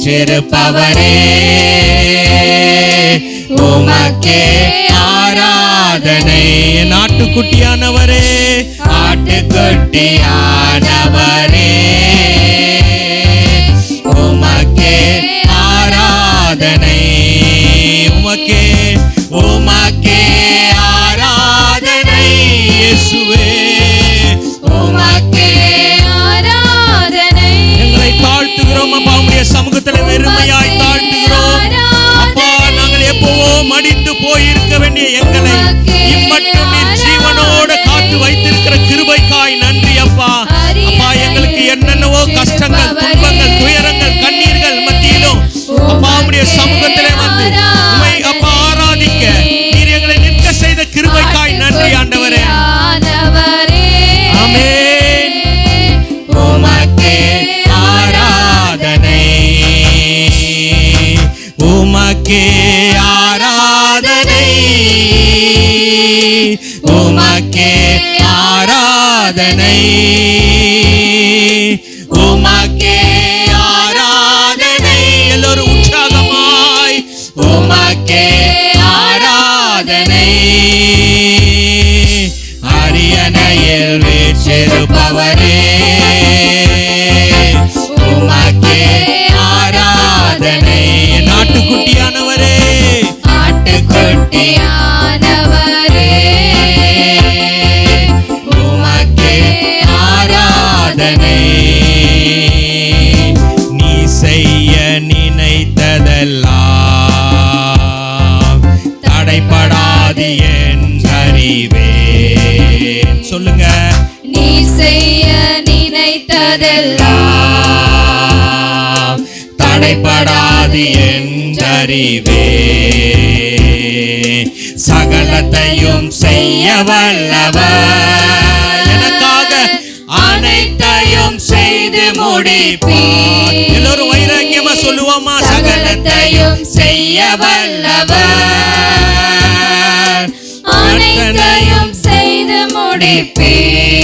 வீற்றிருப்பவரே, உமக்கே ஆராதனை. ஆட்டுக்குட்டியானவரே, ஆட்டுக்குட்டியானவரே, உமக்கே ஆராதனை. உமக்கே உமக்கே ஆராதனை. இயேசுவே, உமக்கே ஆராதனை. எங்களை தாழ்த்துகிறோம் அப்பா, உம்முடைய சமூகத்தில் வெறுமையாய் தாழ்த்துகிறோம் அப்பா. நாங்கள் எப்பவோ மடிந்து போயிருக்க வேண்டிய எங்களை இம்மட்டும் ஜீவனோட காத்து வைத்திருக்கிற கிருபைக்காய் நன்றி அப்பா. அப்பா, எங்களுக்கு என்னென்னவோ கஷ்டங்கள், துன்பங்கள், துயரங்கள், கண்ணீர்கள் மத்தியிலும் அப்பா உம்முடைய சமூகத்திலே வந்து உம்மை அப்பா ஆராதிக்க நீர் எங்களை நிற்க செய்த கிருபைக்காய் நன்றி ஆண்டவரே. ஆமென். உமக்கே ஆராதனை, உமக்கே ஆராதனை, உமக்கே ஆராதனை, உமக்கே ஆராதனை. எல்லோரும் உற்சாகமாய் உமக்கே ஆராதனை. அரியணையில் வீற்றிருப்பவரே, உமக்கே ஆராதனை. ஆட்டுக்குட்டியானவரே, ஆட்டுக்குட்டியானவரே, உமக்கே ஆராதனை. நீ செய்ய நினைத்ததெல்லாம் தடைபடாது என்றறிவேன். சொல்லுங்க. நீ செய்ய நினைத்ததெல்லாம் தடைபடாது என்றறிவேன். சகலத்தையும் செய்ய வல்லவர், எனக்காக அனைத்தையும் செய்து முடிப்பார். எல்லோரும் வைராக்கியமா சொல்லுவோமா? சகலத்தையும் செய்ய வல்லவர், அனைத்தையும் செய்து முடிப்பீர்.